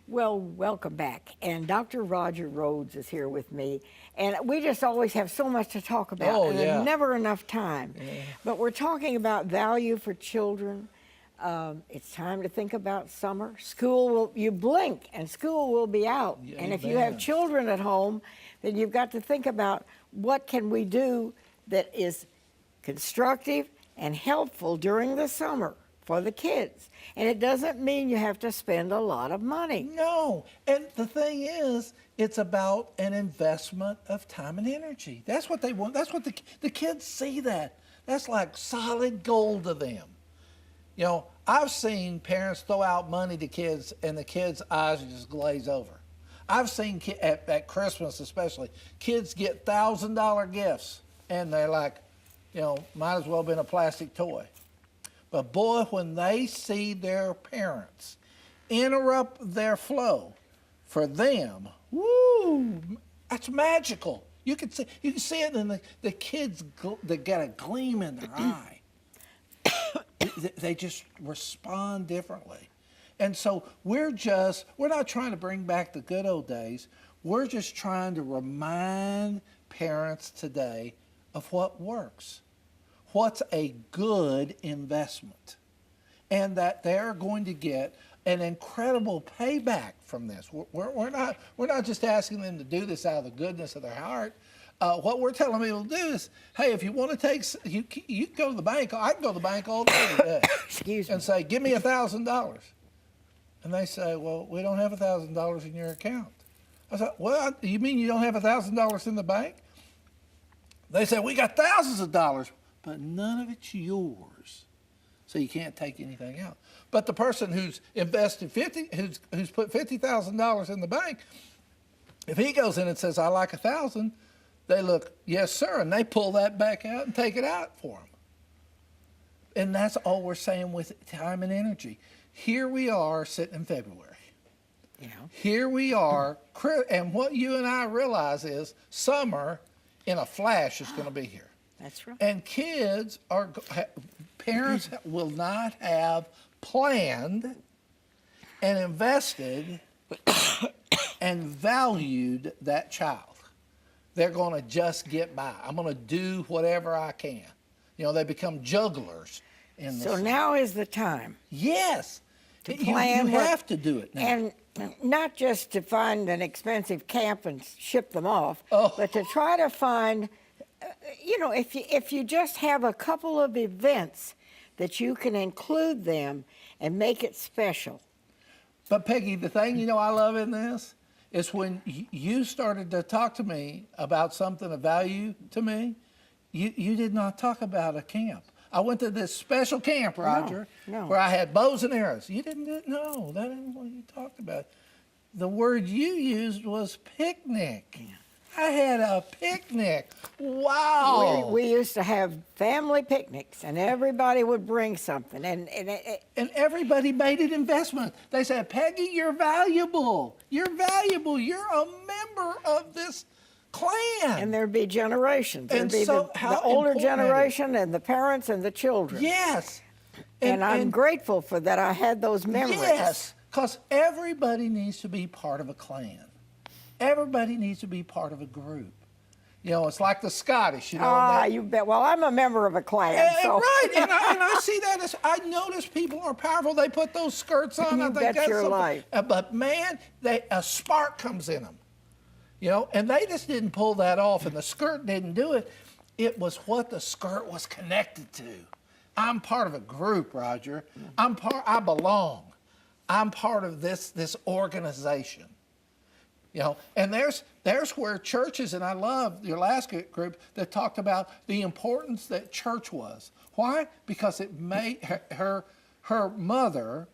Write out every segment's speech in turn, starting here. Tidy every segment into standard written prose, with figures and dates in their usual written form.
Well, welcome back. And Dr. Roger Rhoades is here with me. And we just always have so much to talk about, Oh, and there's yeah. never enough time. Yeah. But we're talking about value for children. It's time to think about summer. You blink and school will be out. Yeah, And if you have amen. children at home, then you've got to think about what can we do that is constructive and helpful during the summer for the kids. And it doesn't mean you have to spend a lot of money. No, and the thing is, it's about an investment of time and energy. That's what they want. That's what the kids see that. That's like solid gold to them. You know, I've seen parents throw out money to kids and the kids' eyes just glaze over. I've seen at Christmas especially, kids get $1,000 gifts and they're like, you know, might as well have been a plastic toy. But boy, when they see their parents interrupt their flow, for them, woo, that's magical. You can see it in the kids that got a gleam in their eye. They just respond differently. And so we're not trying to bring back the good old days. We're just trying to remind parents today of what works. What's a good investment, and that they're going to get an incredible payback from this. We're not just asking them to do this out of the goodness of their heart. What we're telling people to do is, hey, if you want to take, you can go to the bank. I can go to the bank all day today Excuse me. and say, give me $1,000. And they say, well, we don't have $1,000 in your account. I said, well, you mean you don't have $1,000 in the bank? They say, we got thousands of dollars, but none of it's yours, so you can't take anything out. But the person who's invested who's put $50,000 in the bank, if he goes in and says, I like 1,000, they look, yes, sir, and they pull that back out and take it out for him. And that's all we're saying with time and energy. Here we are sitting in February. Yeah. Here we are, and what you and I realize is summer in a flash is going to be here. That's right. And parents will not have planned and invested and valued that child. They're going to just get by. I'm going to do whatever I can. You know, they become jugglers in this. So now is the time. Yes. To You plan have to do it now. And not just to find an expensive camp and ship them off, Oh. but to try to find, if you just have a couple of events that you can include them and make it special. But Peggy, the thing I love in this is when you started to talk to me about something of value to me, you did not talk about a camp. I went to this special camp, Roger, No. where I had bows and arrows. You didn't know. That isn't what you talked about. The word you used was picnic. Yeah. I had a picnic. Wow. We used to have family picnics, and everybody would bring something. And everybody made an investment. They said, Peggy, you're valuable. You're valuable. You're a member of this clan. And there'd be generations. There'd And be so the how older important that is. generation and the parents and the children. Yes. And I'm grateful for that. I had those memories. Yes, because everybody needs to be part of a clan. Everybody needs to be part of a group. You know, it's like the Scottish, You bet. Well, I'm a member of a clan. So. Right, and I see that as, I notice people are powerful. They put those skirts on. You I think bet that's your something. life. But man, a spark comes in them. You know, and they just didn't pull that off, and the skirt didn't do it. It was what the skirt was connected to. I'm part of a group, Roger. I belong. I'm part of this organization. You know, and there's where churches, and I love your last group that talked about the importance that church was. Why? Because it made her mother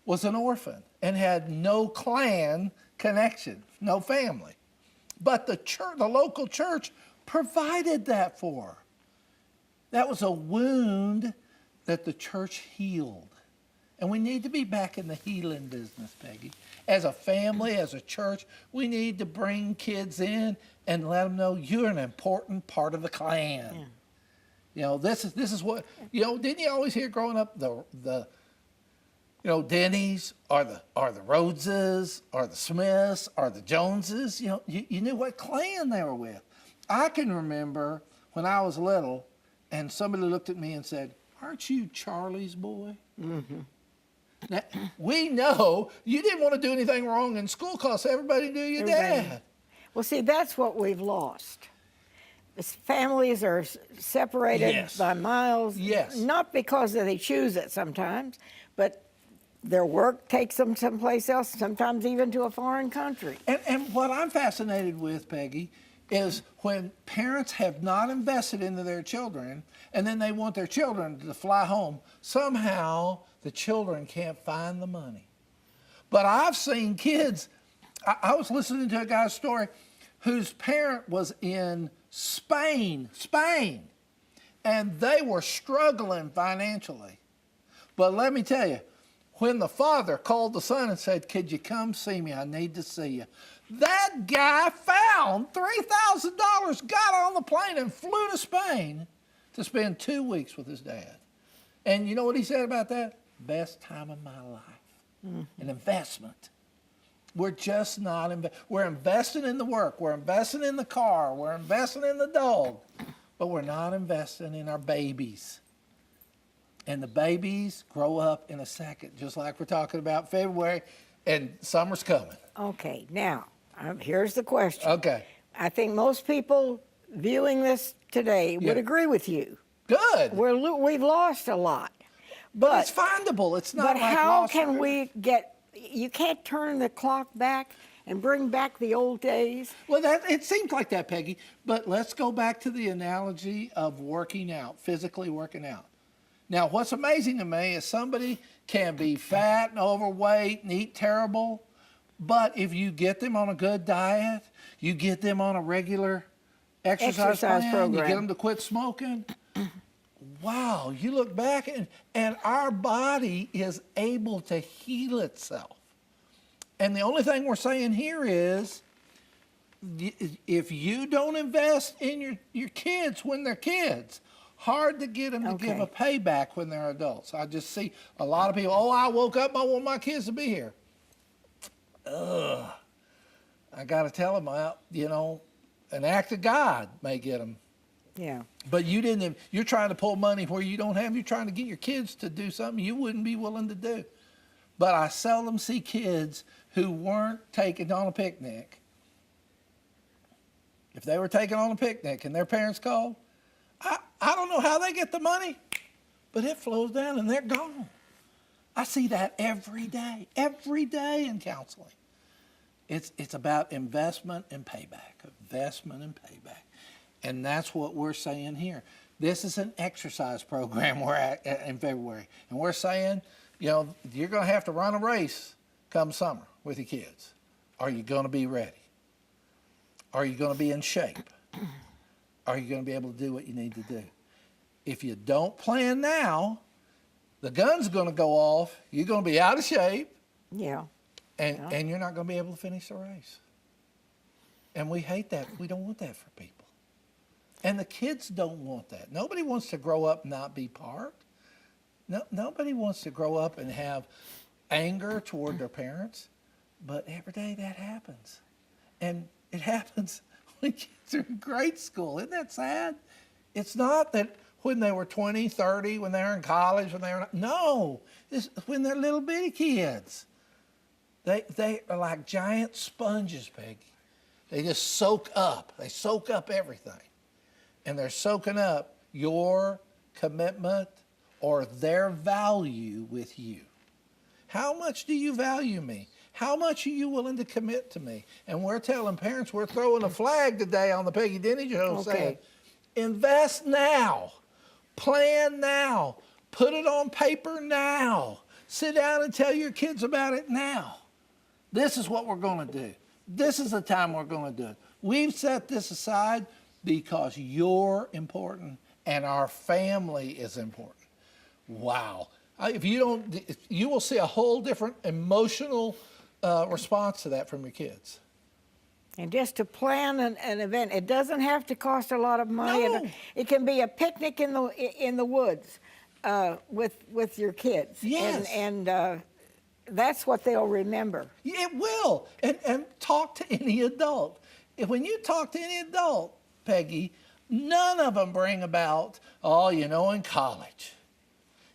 was an orphan and had no clan connection, no family. But the local church provided that for her. That was a wound that the church healed. And we need to be back in the healing business, Peggy. As a family, as a church, we need to bring kids in and let them know you're an important part of the clan. Yeah. You know, this is what, didn't you always hear growing up, the Denny's or the Rhoadeses or the Smiths or the Joneses. You knew what clan they were with. I can remember when I was little, and somebody looked at me and said, "Aren't you Charlie's boy?" Mm-hmm. Now, we know you didn't want to do anything wrong in school because everybody knew your dad. Well, see, that's what we've lost. Families are separated Yes. by miles. Yes. Not because they choose it sometimes, but their work takes them someplace else, sometimes even to a foreign country. And what I'm fascinated with, Peggy, is when parents have not invested into their children and then they want their children to fly home, somehow the children can't find the money. But I've seen kids, I was listening to a guy's story whose parent was in Spain, and they were struggling financially. But let me tell you, when the father called the son and said, "Could you come see me? I need to see you." That guy found $3,000, got on the plane and flew to Spain to spend 2 weeks with his dad. And you know what he said about that? Best time of my life. An investment. We're just not, we're investing in the work, we're investing in the car, we're investing in the dog, but we're not investing in our babies. And the babies grow up in a second, just like we're talking about February, and summer's coming. Okay, now, here's the question. Okay. I think most people viewing this today would agree with you. Good. We've lost a lot. But it's findable. It's not But like how lost can forever. we you can't turn the clock back and bring back the old days? Well, it seems like that, Peggy. But let's go back to the analogy of working out, physically working out. Now, what's amazing to me is somebody can be fat and overweight and eat terrible, but if you get them on a good diet, you get them on a regular exercise plan, program. you get them to quit smoking, wow, you look back and our body is able to heal itself. And the only thing we're saying here is, if you don't invest in your kids when they're kids, hard to get them to give a payback when they're adults. I just see a lot of people, I woke up, I want my kids to be here. Ugh. I got to tell them, an act of God may get them. Yeah. But you're trying to pull money where you don't have, you're trying to get your kids to do something you wouldn't be willing to do. But I seldom see kids who weren't taken on a picnic. If they were taken on a picnic and their parents called, I don't know how they get the money, but it flows down and they're gone. I see that every day in counseling. It's about investment and payback, investment and payback. And that's what we're saying here. This is an exercise program we're at in February. And we're saying, you're going to have to run a race come summer with your kids. Are you going to be ready? Are you going to be in shape? Are you going to be able to do what you need to do? If you don't plan now, the gun's going to go off. You're going to be out of shape. Yeah. And you're not going to be able to finish the race. And we hate that. We don't want that for people. And the kids don't want that. Nobody wants to grow up and not be part. Nobody wants to grow up and have anger toward their parents. But every day that happens. And it happens when kids are in grade school. Isn't that sad? It's not that when they were 20, 30, when they were in college, when they were... No, it's when they're little bitty kids. They are like giant sponges, Peggy. They just soak up. They soak up everything. And they're soaking up your commitment or their value with you. How much do you value me? How much are you willing to commit to me? And we're telling parents, we're throwing a flag today on the Peggy Denny Show saying, invest now, plan now, put it on paper now, sit down and tell your kids about it now. This is what we're going to do. This is the time we're going to do it. We've set this aside because you're important and our family is important. Wow. If you don't, you will see a whole different emotional response to that from your kids. And just to plan an event, it doesn't have to cost a lot of money. No. It can be a picnic in the woods with your kids. Yes. And that's what they'll remember. It will. And talk to any adult. When you talk to any adult, Peggy, none of them bring about, oh, in college.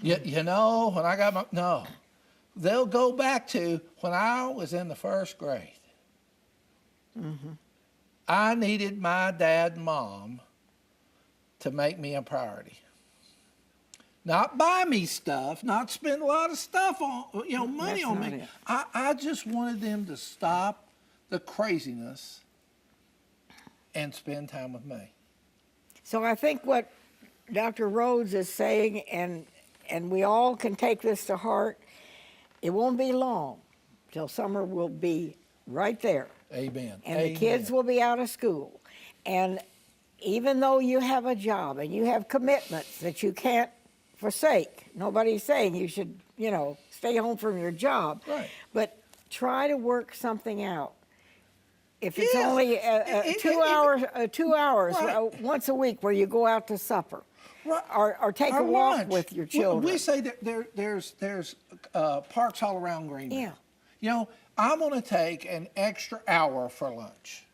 You know, when I got my, no. They'll go back to when I was in the first grade. Mm-hmm. I needed my dad and mom to make me a priority. Not buy me stuff, not spend a lot of stuff on, money on me. I just wanted them to stop the craziness and spend time with me. So I think what Dr. Rhoades is saying, and we all can take this to heart, it won't be long till summer will be right there. Amen. And the kids will be out of school. And even though you have a job and you have commitments that you can't forsake, nobody's saying you should, stay home from your job. Right. But try to work something out. If it's Yes. only 2 hours Right. once a week where you go out to supper, Right. or take Our a walk lunch. with your children. We say that there's parks all around Greenville. Yeah. I'm going to take an extra hour for lunch,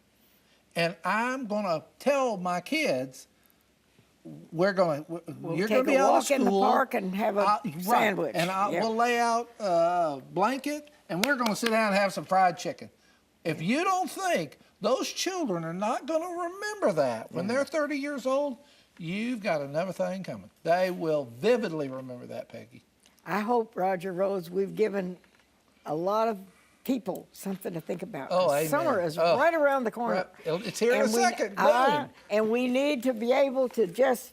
and I'm going to tell my kids you're going to be out of school. Take a walk in the park and have a sandwich. And we'll lay out a blanket, and we're going to sit down and have some fried chicken. If you don't think those children are not going to remember that when they're 30 years old, you've got another thing coming. They will vividly remember that, Peggy. I hope, Roger Rhoades, we've given a lot of people something to think about. Oh, amen. Summer is right around the corner. Right. It's here in a second. Boom. And we need to be able to just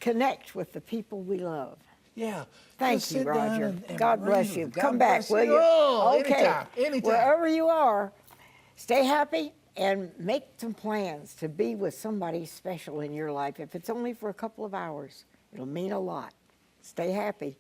connect with the people we love. Yeah. Thank Just you, sit down Roger. and God bless breathe. you. God Come back, bless will you? Oh, Okay. Anytime. Wherever you are, stay happy and make some plans to be with somebody special in your life. If it's only for a couple of hours, it'll mean a lot. Stay happy.